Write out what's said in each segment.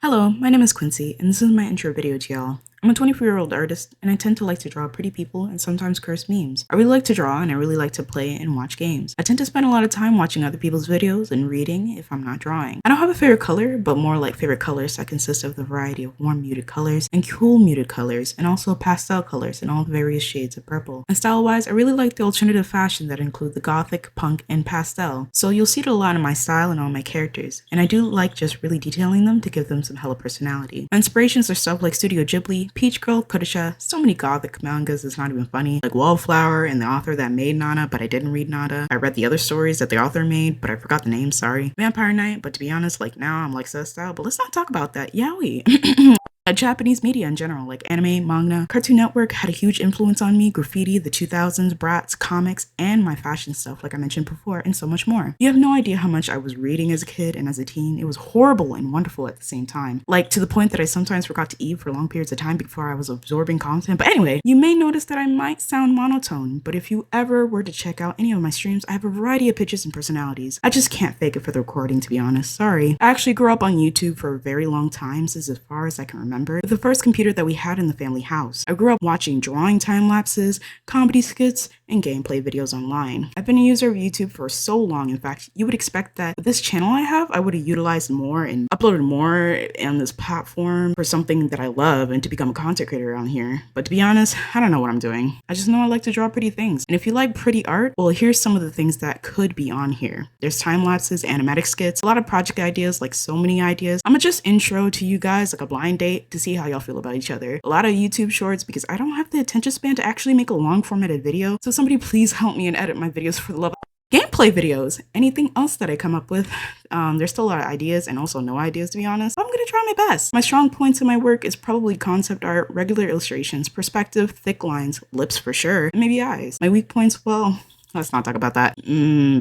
Hello, my name is Quincy, and this is my intro video to y'all. I'm a 24-year-old artist, and I tend to like to draw pretty people and sometimes curse memes. I really like to draw, and I really like to play and watch games. I tend to spend a lot of time watching other people's videos and reading if I'm not drawing. I don't have a favorite color, but more like favorite colors that consist of the variety of warm muted colors and cool muted colors, and also pastel colors in all the various shades of purple. And style-wise, I really like the alternative fashion that include the gothic, punk, and pastel. So you'll see it a lot in my style and on my characters, and I do like just really detailing them to give them some hella personality. My inspirations are stuff like Studio Ghibli, Peach Girl, Kodansha, so many gothic mangas it's not even funny, like Wallflower and the author that made Nana, but I didn't read Nana. I read the other stories that the author made, but I forgot the name, sorry. Vampire Knight, but to be honest, like now I'm like so style, but let's not talk about that, yaoi. Japanese media in general, like anime, manga, Cartoon Network had a huge influence on me, graffiti, the 2000s, Bratz, comics, and my fashion stuff like I mentioned before, and so much more. You have no idea how much I was reading as a kid and as a teen. It was horrible and wonderful at the same time. Like to the point that I sometimes forgot to eat for long periods of time before I was absorbing content. But anyway, you may notice that I might sound monotone, but if you ever were to check out any of my streams, I have a variety of pitches and personalities. I just can't fake it for the recording, to be honest, sorry. I actually grew up on YouTube for a very long time, since as far as I can remember, with the first computer that we had in the family house. I grew up watching drawing time lapses, comedy skits, and gameplay videos online. I've been a user of YouTube for so long, in fact, you would expect that with this channel I have, I would have utilized more and uploaded more on this platform for something that I love and to become a content creator around here. But to be honest, I don't know what I'm doing. I just know I like to draw pretty things. And if you like pretty art, well, here's some of the things that could be on here. There's time lapses, animatic skits, a lot of project ideas, like so many ideas. I'm gonna just intro to you guys like a blind date to see how y'all feel about each other. A lot of YouTube shorts because I don't have the attention span to actually make a long formatted video. So somebody please help me and edit my videos for the love of gameplay videos. Anything else that I come up with, there's still a lot of ideas and also no ideas to be honest. I'm gonna try my best. My strong points in my work is probably concept art, regular illustrations, perspective, thick lines, lips for sure, and maybe eyes. My weak points, well, let's not talk about that.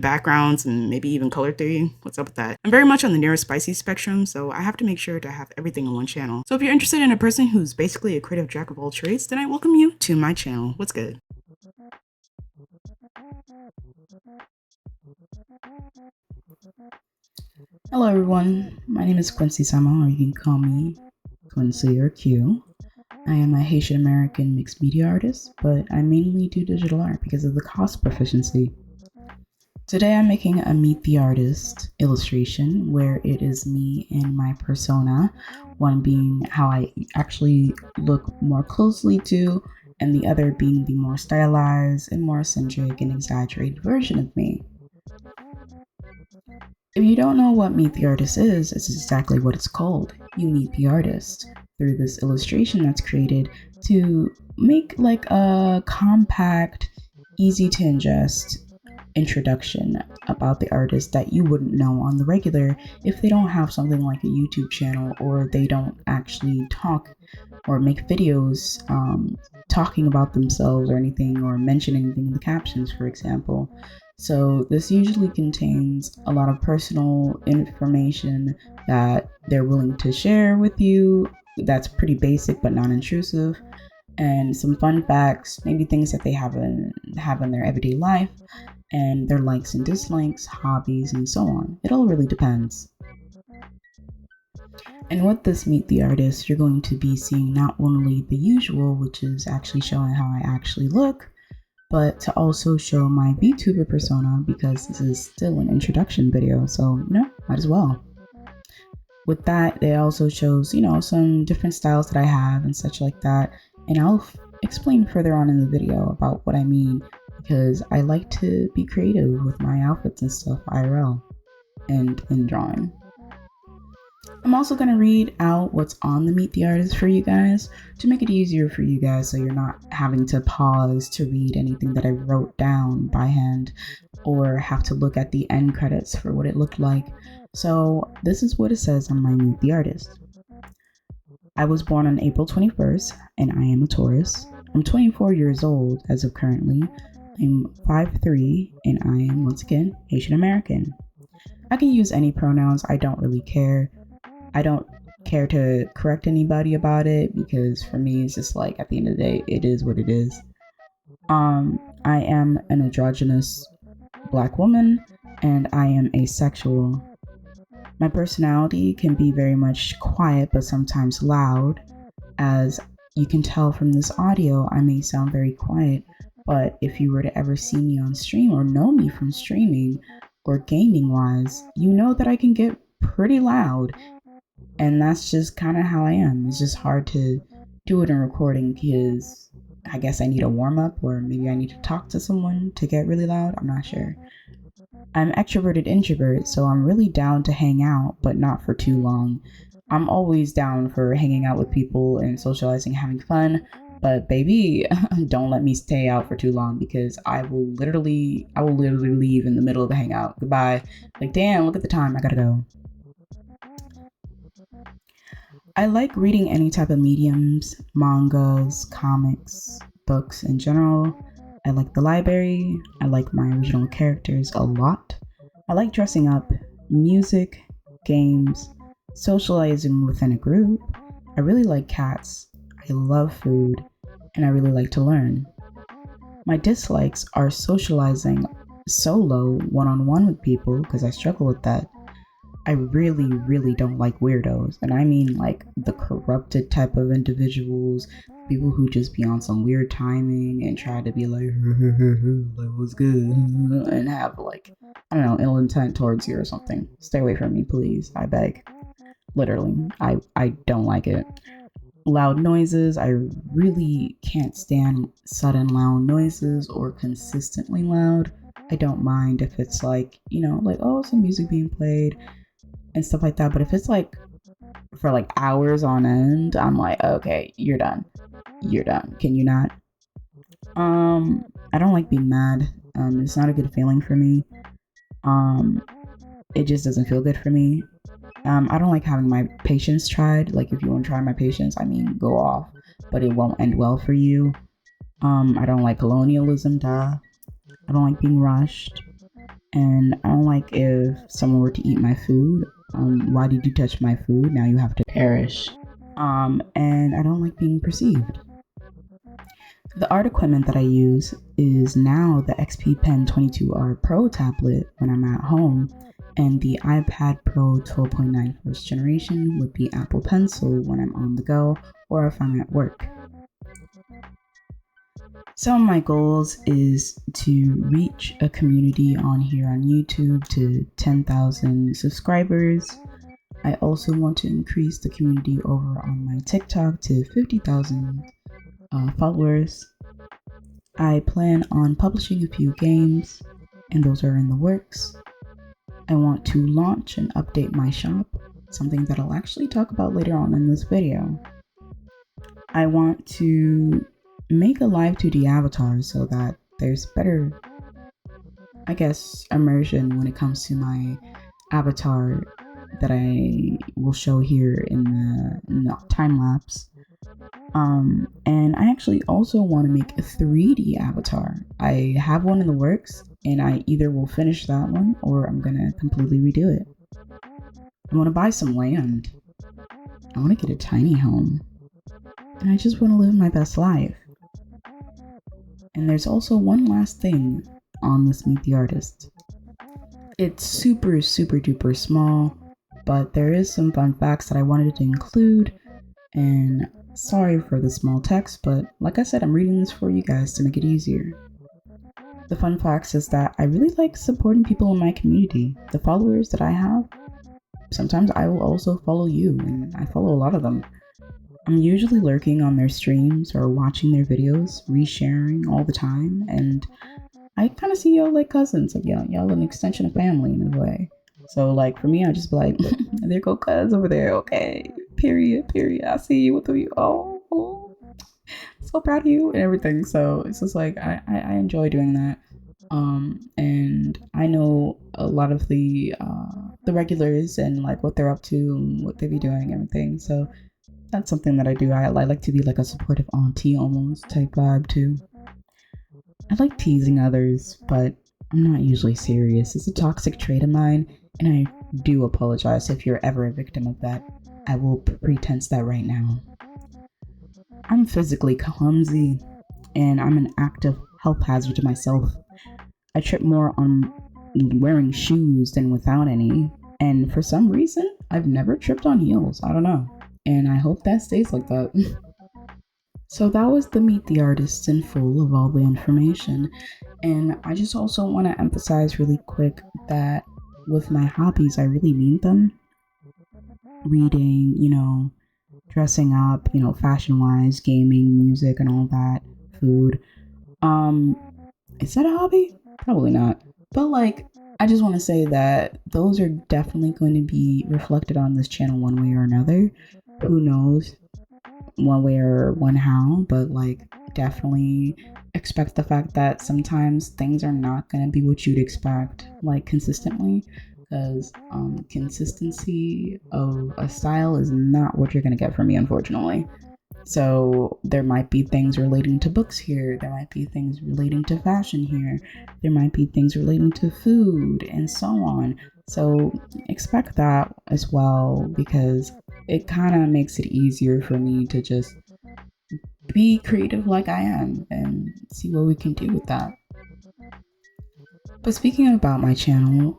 Backgrounds and maybe even color theory. What's up with that? I'm very much on the near spicy spectrum, so I have to make sure to have everything on one channel. So if you're interested in a person who's basically a creative jack of all trades, then I welcome you to my channel. What's good? Hello everyone, my name is Quincy Sama, or you can call me Quincy or Q. I am a Haitian American mixed media artist, but I mainly do digital art because of the cost proficiency. Today I'm making a Meet the Artist illustration where it is me and my persona, one being how I actually look more closely to, and the other being the more stylized and more eccentric and exaggerated version of me. If you don't know what Meet the Artist is, it's exactly what it's called. You meet the artist through this illustration that's created to make like a compact, easy to ingest introduction about the artist that you wouldn't know on the regular if they don't have something like a YouTube channel or they don't actually talk or make videos talking about themselves or anything or mention anything in the captions, for example. So this usually contains a lot of personal information that they're willing to share with you. That's pretty basic but non-intrusive, and some fun facts, maybe things that they have in their everyday life, and their likes and dislikes, hobbies, and so on. It all really depends. And with this Meet the Artist, you're going to be seeing not only the usual, which is actually showing how I actually look, but to also show my VTuber persona, because this is still an introduction video, so might as well. With that, it also shows, some different styles that I have and such like that, and I'll explain further on in the video about what I mean, because I like to be creative with my outfits and stuff IRL and in drawing. I'm also going to read out what's on the Meet the Artist for you guys to make it easier for you guys so you're not having to pause to read anything that I wrote down by hand or have to look at the end credits for what it looked like. So this is what it says on my Meet the Artist. I was born on April 21st and I am a Taurus. I'm 24 years old as of currently. I'm 5'3" and I am once again Haitian American. I can use any pronouns, I don't really care. I don't care to correct anybody about it because for me it's just like at the end of the day it is what it is. I am an androgynous black woman and I am asexual. My personality can be very much quiet but sometimes loud. As you can tell from this audio, I may sound very quiet, but if you were to ever see me on stream or know me from streaming or gaming wise, you know that I can get pretty loud. And that's just kind of how I am. It's just hard to do it in recording because I guess I need a warm up, or maybe I need to talk to someone to get really loud. I'm not sure. I'm extroverted introvert, so I'm really down to hang out, but not for too long. I'm always down for hanging out with people and socializing, having fun. But baby, don't let me stay out for too long because I will literally leave in the middle of the hangout. Goodbye. Like, damn, look at the time. I gotta go. I like reading any type of mediums, mangas, comics, books in general. I like the library. I like my original characters a lot. I like dressing up, music, games, socializing within a group. I really like cats. I love food, and I really like to learn. My dislikes are socializing solo, one-on-one with people, because I struggle with that. I really don't like weirdos. And I mean like the corrupted type of individuals, people who just be on some weird timing and try to be like, like what's good? And have like, I don't know, ill intent towards you or something. Stay away from me, please. I beg. Literally. I don't like it. Loud noises. I really can't stand sudden loud noises or consistently loud. I don't mind if it's like, like, oh, some music being played and stuff like that. But if it's like for like hours on end, I'm like, okay, you're done. You're done. Can you not? I don't like being mad. It's not a good feeling for me. It just doesn't feel good for me. I don't like having my patience tried. Like, if you want to try my patience, I mean, go off, but it won't end well for you. I don't like colonialism, duh. I don't like being rushed. And I don't like if someone were to eat my food. Why did you touch my food? Now you have to perish. And I don't like being perceived. The art equipment that I use is now the XP Pen 22R Pro tablet when I'm at home, and the iPad Pro 12.9 first generation with the Apple Pencil when I'm on the go or if I'm at work. Some of my goals is to reach a community on here on YouTube to 10,000 subscribers. I also want to increase the community over on my TikTok to 50,000 followers. I plan on publishing a few games, and those are in the works. I want to launch and update my shop, something that I'll actually talk about later on in this video. I want to make a live 2D avatar so that there's better, I guess, immersion when it comes to my avatar that I will show here in the time lapse. And I actually also want to make a 3D avatar. I have one in the works, and I either will finish that one or I'm gonna completely redo it. I want to buy some land. I want to get a tiny home. And I just want to live my best life. And there's also one last thing on this Meet the Artist. It's super duper small, but there is some fun facts that I wanted to include, and sorry for the small text, but like I said, I'm reading this for you guys to make it easier. The fun facts is that I really like supporting people in my community. The followers that I have, sometimes I will also follow you, and I follow a lot of them. I'm usually lurking on their streams or watching their videos, resharing all the time, and I kind of see y'all like cousins. Like, y'all an extension of family in a way. So, like, for me, I just be like, there go cuz over there, okay, period. I see you with you. Oh, so proud of you and everything. So it's just like, I enjoy doing that. And I know a lot of the regulars and like what they're up to and what they be doing and everything. So that's something that I do. I like to be like a supportive auntie almost type vibe too. I like teasing others, but I'm not usually serious. It's a toxic trait of mine, and I do apologize if you're ever a victim of that. I will pretense that right now. I'm physically clumsy, and I'm an active health hazard to myself. I trip more on wearing shoes than without any, And for some reason, I've never tripped on heels. I don't know. And I hope that stays like that. So that was the Meet the Artists in full of all the information. And I just also want to emphasize really quick that with my hobbies, I really mean them. Reading, dressing up, fashion wise, gaming, music, and all that, food. Is that a hobby? Probably not. But I just want to say that those are definitely going to be reflected on this channel one way or another. Who knows one way or one how, but definitely expect the fact that sometimes things are not going to be what you'd expect, consistently, because consistency of a style is not what you're going to get from me, unfortunately. So there might be things relating to books here, there might be things relating to fashion here, there might be things relating to food, and so on. So expect that as well, because it kind of makes it easier for me to just be creative like I am and see what we can do with that. But speaking about my channel,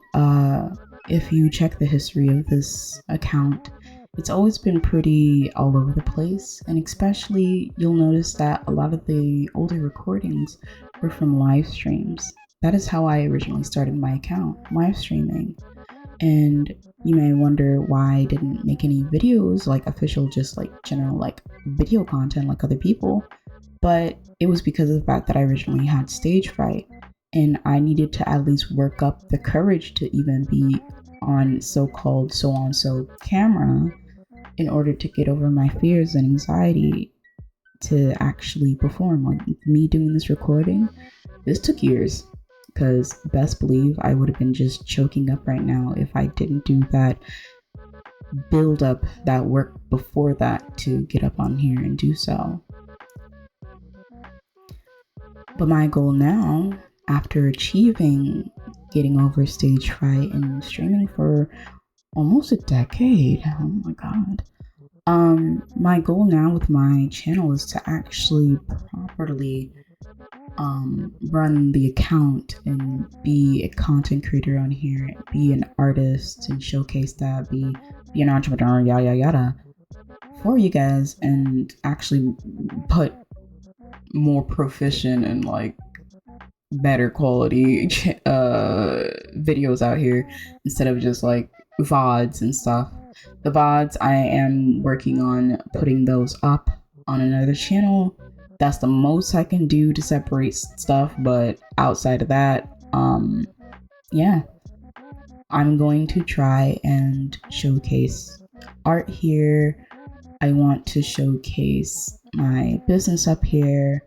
if you check the history of this account, it's always been pretty all over the place, and especially you'll notice that a lot of the older recordings were from live streams. That is how I originally started my account, live streaming. And you may wonder why I didn't make any videos official, just general video content like other people. But it was because of the fact that I originally had stage fright, and I needed to at least work up the courage to even be on so-called so-on-so camera in order to get over my fears and anxiety to actually perform. Me doing this recording, this took years, because best believe I would have been just choking up right now if I didn't do that build up, that work before that to get up on here and do so. But my goal now, after achieving getting over stage fright and streaming for almost a decade, oh my god, my goal now with my channel is to actually properly run the account and be a content creator on here, be an artist and showcase that, be an entrepreneur, yada yada, for you guys, and actually put more proficient and better quality videos out here instead of just VODs and stuff. The VODs, I am working on putting those up on another channel. That's the most I can do to separate stuff, but outside of that, yeah, I'm going to try and showcase art here. I want to showcase my business up here.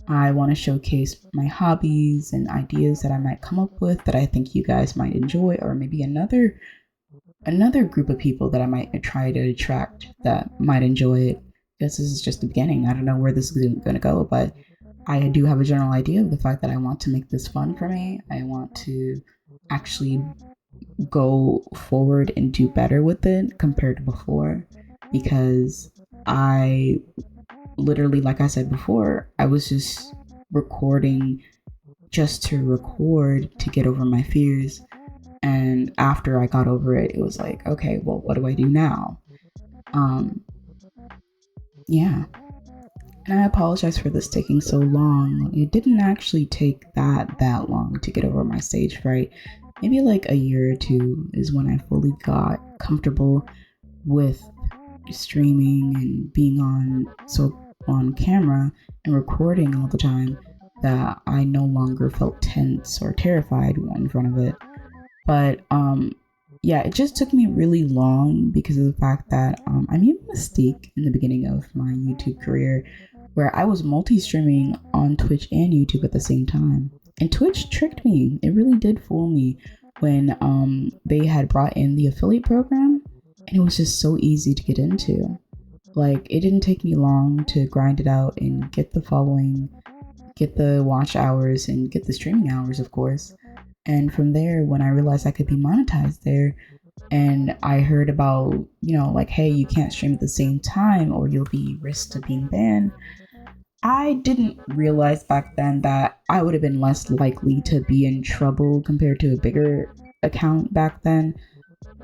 I want to showcase my hobbies and ideas that I might come up with that I think you guys might enjoy, or maybe another group of people that I might try to attract that might enjoy it. Because this is just the beginning. I don't know where this is going to go, but I do have a general idea of the fact that I want to make this fun for me. I want to actually go forward and do better with it compared to before, because I literally, like I said before, I was just recording just to record to get over my fears. And after I got over it, it was okay, well, what do I do now? Yeah. And I apologize for this taking so long. It didn't actually take that long to get over my stage fright. Maybe a year or two is when I fully got comfortable with streaming and being on camera and recording all the time, that I no longer felt tense or terrified in front of it. But yeah, it just took me really long because of the fact that I made a mistake in the beginning of my YouTube career where I was multi-streaming on Twitch and YouTube at the same time. And Twitch tricked me. It really did fool me when they had brought in the affiliate program, and it was just so easy to get into. It didn't take me long to grind it out and get the following, get the watch hours, and get the streaming hours, of course. And from there, when I realized I could be monetized there, and I heard about, hey, you can't stream at the same time or you'll be risked of being banned, I didn't realize back then that I would have been less likely to be in trouble compared to a bigger account back then.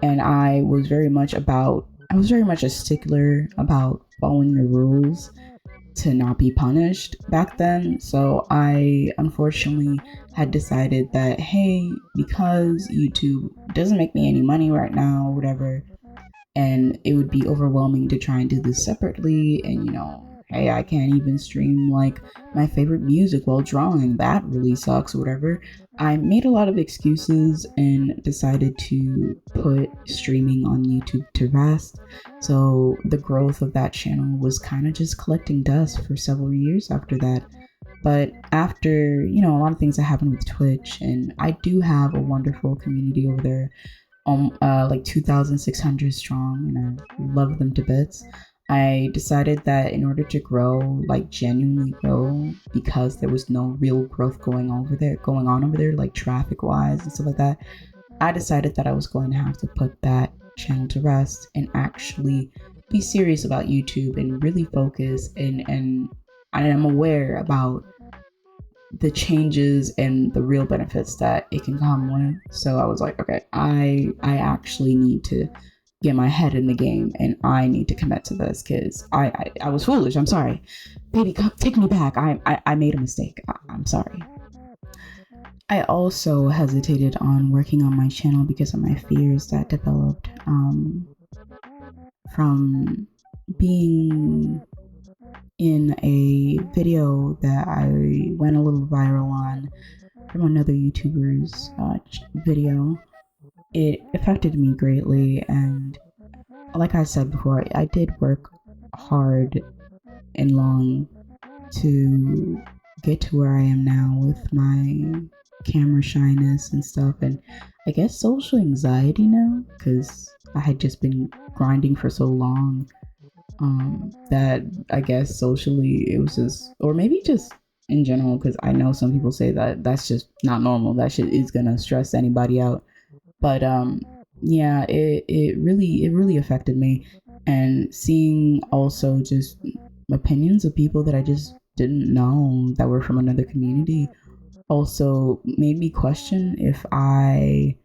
and I was very much a stickler about following the rules to not be punished back then. So I unfortunately had decided that, hey, because YouTube doesn't make me any money right now, or whatever, and it would be overwhelming to try and do this separately, and hey, I can't even stream like my favorite music while drawing, that really sucks, or whatever. I made a lot of excuses and decided to put streaming on YouTube to rest. So the growth of that channel was kind of just collecting dust for several years after that. But after, a lot of things that happened with Twitch, and I do have a wonderful community over there, like 2,600 strong, and I love them to bits. I decided that in order to grow, like genuinely grow, because there was no real growth going on over there, like traffic wise and stuff like that, I decided that I was going to have to put that channel to rest and actually be serious about YouTube and really focus, and I am aware about the changes and the real benefits that it can come with. So I was like, okay, I actually need to get my head in the game, and I need to commit to this, because I was foolish. I'm sorry, baby, come take me back. I made a mistake. I'm sorry. I also hesitated on working on my channel because of my fears that developed from being in a video that I went a little viral on from another YouTuber's video. It affected me greatly, and like I said before, I did work hard and long to get to where I am now with my camera shyness and stuff, and I guess social anxiety now, because I had just been grinding for so long that I guess socially it was just, or maybe just in general, because I know some people say that that's just not normal, that shit is gonna stress anybody out, but yeah, it really affected me, and seeing also just opinions of people that I just didn't know that were from another community also made me question if I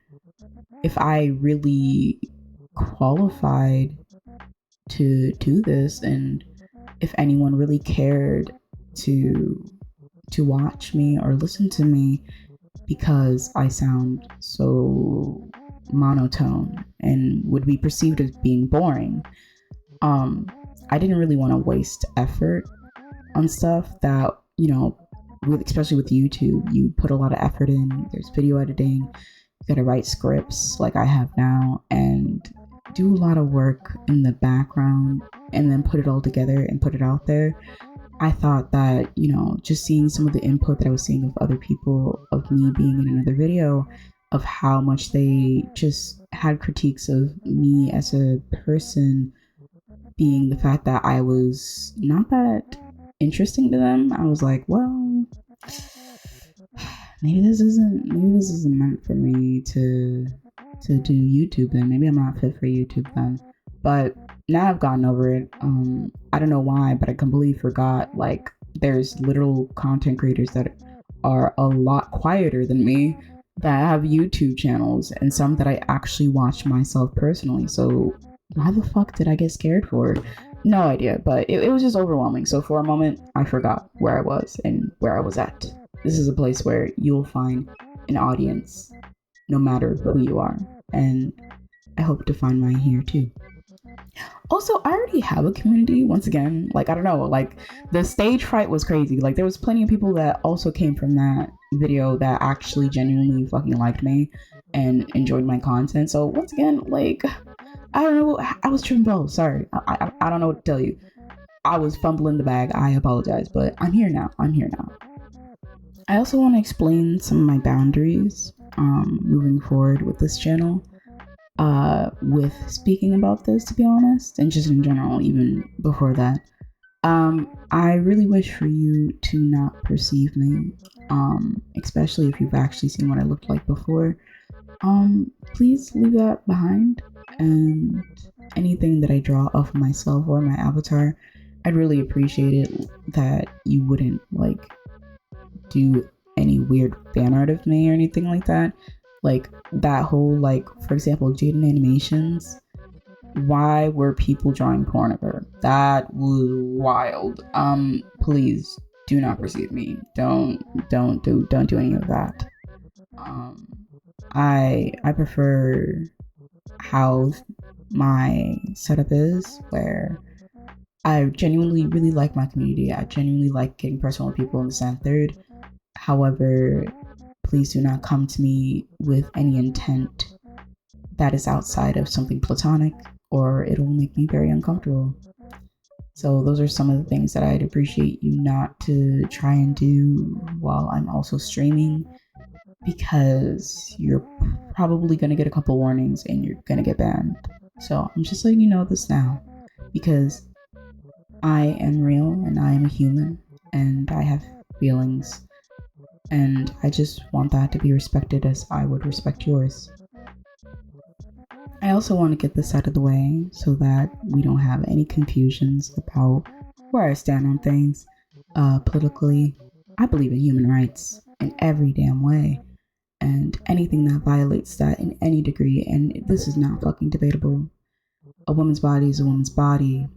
really qualified to do this, and if anyone really cared to watch me or listen to me, because I sound so monotone and would be perceived as being boring. I didn't really want to waste effort on stuff that, especially with YouTube, you put a lot of effort in. There's video editing, you gotta write scripts like I have now, and do a lot of work in the background, and then put it all together and put it out there. I thought that, just seeing some of the input that I was seeing of other people, of me being in another video, of how much they just had critiques of me as a person, being the fact that I was not that interesting to them, I was like, well, maybe this isn't meant for me to do YouTube then. Maybe I'm not fit for YouTube then. But now I've gotten over it. I don't know why, but I completely forgot, like, there's literal content creators that are a lot quieter than me that have YouTube channels, and some that I actually watch myself personally. So why the fuck did I get scared for? No idea, but it was just overwhelming. So for a moment, I forgot where I was and where I was at. This is a place where you'll find an audience no matter who you are, and I hope to find mine here too. Also, I already have a community. Once again, like, I don't know, like, the stage fright was crazy. Like, there was plenty of people that also came from that video that actually genuinely fucking liked me and enjoyed my content. So once again, like, I don't know, I was tripping balls. Sorry, I don't know what to tell you. I was fumbling the bag. I apologize, but I'm here now. I also want to explain some of my boundaries moving forward with this channel. With speaking about this, to be honest, and just in general, even before that, I really wish for you to not perceive me, especially if you've actually seen what I looked like before. Please leave that behind, and anything that I draw off of myself or my avatar, I'd really appreciate it that you wouldn't, like, do any weird fan art of me or anything like that. Like that whole, like, for example, Jaden Animations. Why were people drawing porn of her? That was wild. Please do not perceive me. Don't do any of that. I prefer how my setup is, where I genuinely really like my community. I genuinely like getting personal with people in the Sand Third. However, please do not come to me with any intent that is outside of something platonic, or it'll make me very uncomfortable. So those are some of the things that I'd appreciate you not to try and do while I'm also streaming, because you're probably going to get a couple warnings and you're going to get banned. So I'm just letting you know this now, because I am real and I am a human and I have feelings, and I just want that to be respected as I would respect yours. I also want to get this out of the way so that we don't have any confusions about where I stand on things. Politically, I believe in human rights in every damn way, and anything that violates that in any degree, and this is not fucking debatable. A woman's body is a woman's body.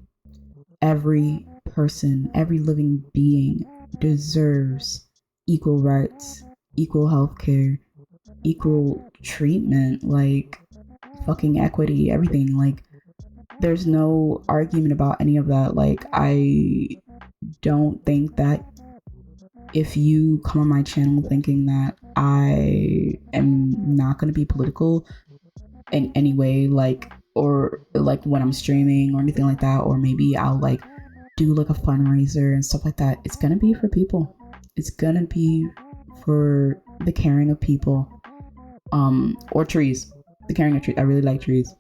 Every person, every living being deserves equal rights, equal healthcare, equal treatment, like fucking equity, everything. Like, there's no argument about any of that. Like, I don't think that if you come on my channel thinking that I am not going to be political in any way, like, or like when I'm streaming or anything like that, or maybe I'll like do like a fundraiser and stuff like that, it's gonna be for people. It's gonna be for the caring of people, or trees, the caring of trees. I really like trees.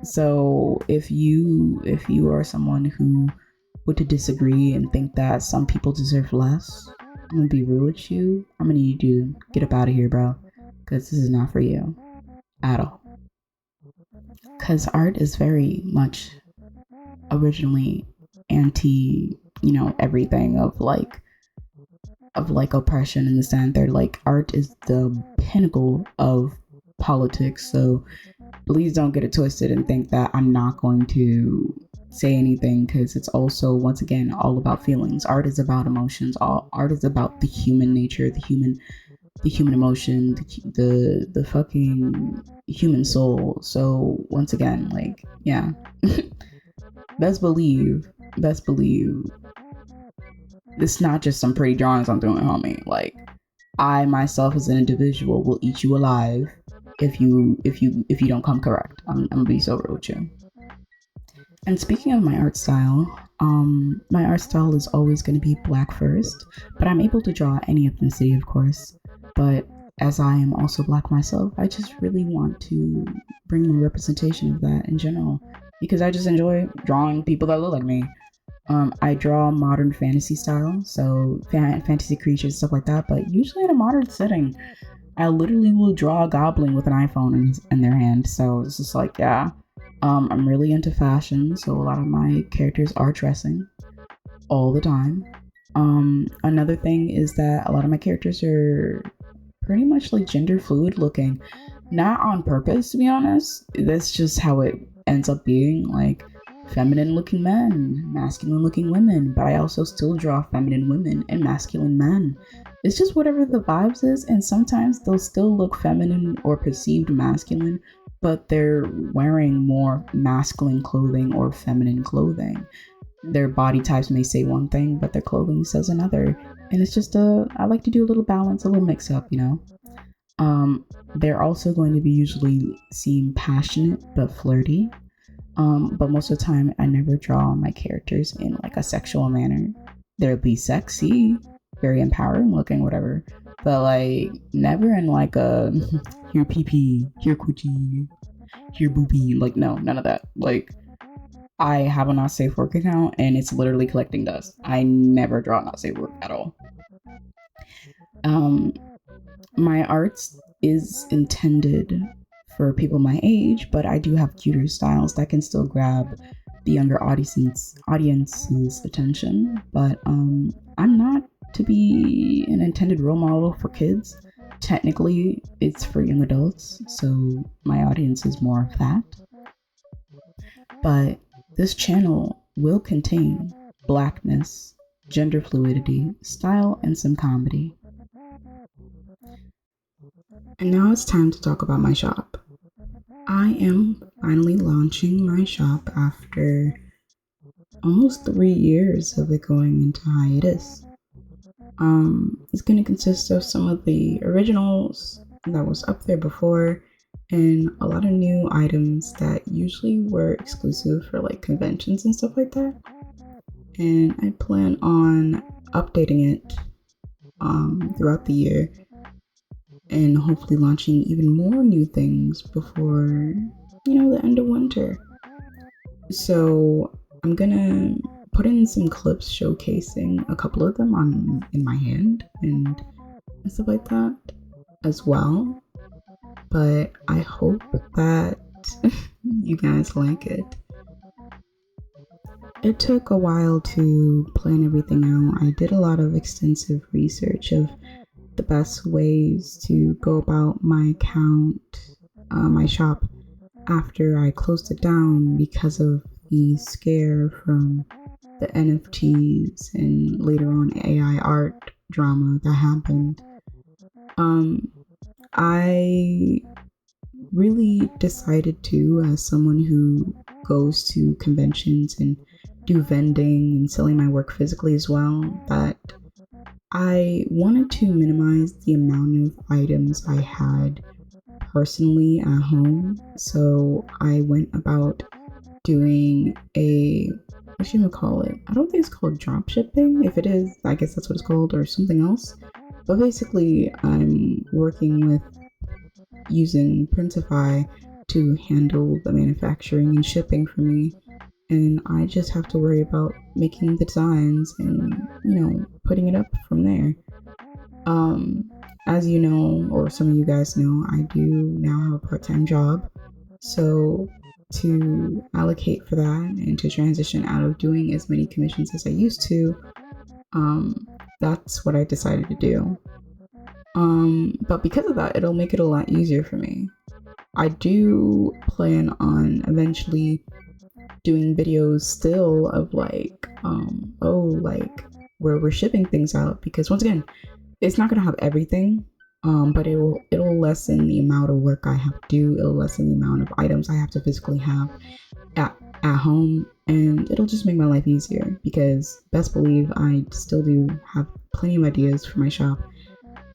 So if you are someone who would to disagree and think that some people deserve less, I'm gonna be rude with you. I'm gonna need you to get up out of here, bro, because this is not for you at all. Because art is very much originally anti, everything of like oppression in the sense that like art is the pinnacle of politics. So please don't get it twisted and think that I'm not going to say anything, because it's also, once again, all about feelings. Art is about emotions. Art is about the human nature, the human emotion, the fucking human soul. So once again, like, yeah. best believe it's not just some pretty drawings I'm doing, homie. Like, I myself as an individual will eat you alive if you don't come correct. I'm gonna be so real with you. And speaking of my art style is always going to be black first, but I'm able to draw any ethnicity, of course. But as I am also black myself, I just really want to bring more representation of that in general, because I just enjoy drawing people that look like me. I draw modern fantasy style, so fantasy creatures, stuff like that, but usually in a modern setting. I literally will draw a goblin with an iPhone in their hand, so it's just like, yeah. I'm really into fashion, so a lot of my characters are dressing all the time. Another thing is that a lot of my characters are pretty much like gender fluid looking. Not on purpose, to be honest. That's just how it ends up being, like feminine looking men, masculine looking women, but I also still draw feminine women and masculine men. It's just whatever the vibes is, and sometimes they'll still look feminine or perceived masculine, but they're wearing more masculine clothing or feminine clothing. Their body types may say one thing, but their clothing says another. And it's just I like to do a little balance, a little mix up, They're also going to be usually seen passionate but flirty. But most of the time, I never draw my characters in like a sexual manner. They'll be sexy, very empowering looking, whatever. But like, never in like a here pee, here coochie, here boopy. Like, no, none of that. Like, I have a not safe work account and it's literally collecting dust. I never draw not safe work at all. My arts is intended for people my age, but I do have cuter styles that can still grab the younger audience's attention. But I'm not to be an intended role model for kids. technically it's for young adults, so my audience is more of that. But this channel will contain blackness, gender fluidity, style, and some comedy. And now it's time to talk about my shop. I am finally launching my shop after almost 3 years of it going into hiatus. It's going to consist of some of the originals that was up there before and a lot of new items that usually were exclusive for like conventions and stuff like that. And I plan on updating it throughout the year and hopefully launching even more new things before, the end of winter. So I'm gonna put in some clips showcasing a couple of them in my hand and stuff like that as well. But I hope that you guys like it. It took a while to plan everything out. I did a lot of extensive research of the best ways to go about my account, my shop, after I closed it down because of the scare from the NFTs and later on AI art drama that happened. I really decided to, as someone who goes to conventions and do vending and selling my work physically as well, that I wanted to minimize the amount of items I had personally at home. So I went about doing what should I call it? I don't think it's called drop shipping. If it is, I guess that's what it's called, or something else. But basically, I'm working with using Printify to handle the manufacturing and shipping for me. And I just have to worry about making the designs and, putting it up from there. As you know, or some of you guys know, I do now have a part-time job. So to allocate for that and to transition out of doing as many commissions as I used to, that's what I decided to do. But because of that, it'll make it a lot easier for me. I do plan on eventually doing videos still of where we're shipping things out, because once again, it's not gonna have everything, but it'll lessen the amount of work I have to do. It'll lessen the amount of items I have to physically have at home, and it'll just make my life easier, because best believe I still do have plenty of ideas for my shop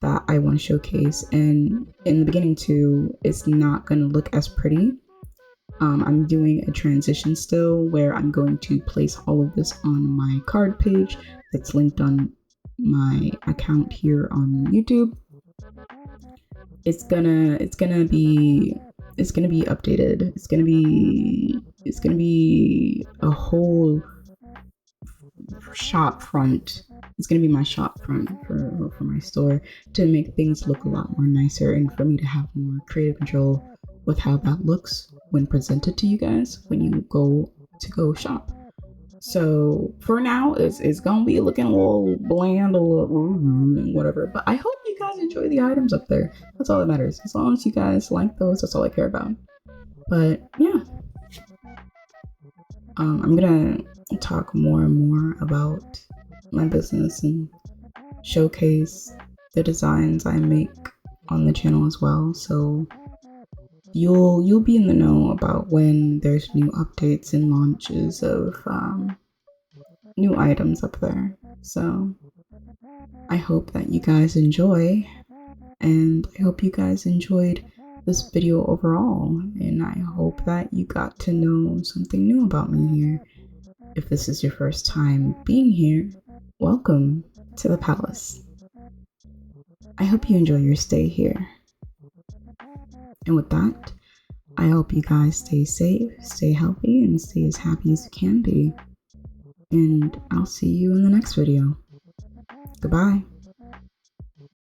that I want to showcase. And in the beginning too, it's not going to look as pretty. I'm doing a transition still where I'm going to place all of this on my card page that's linked on my account here on YouTube. It's gonna be updated. It's gonna be a whole shop front. It's gonna be my shop front for my store, to make things look a lot more nicer and for me to have more creative control with how that looks when presented to you guys when you go shop. So for now, it's gonna be looking a little bland, a little whatever, but I hope you guys enjoy the items up there. That's all that matters. As long as you guys like those, that's all I care about. But yeah, I'm gonna talk more and more about my business and showcase the designs I make on the channel as well. So you'll be in the know about when there's new updates and launches of new items up there. So I hope that you guys enjoy, and I hope you guys enjoyed this video overall, and I hope that you got to know something new about me here. If this is your first time being here, welcome to the palace. I hope you enjoy your stay here. And with that, I hope you guys stay safe, stay healthy, and stay as happy as you can be. And I'll see you in the next video. Goodbye.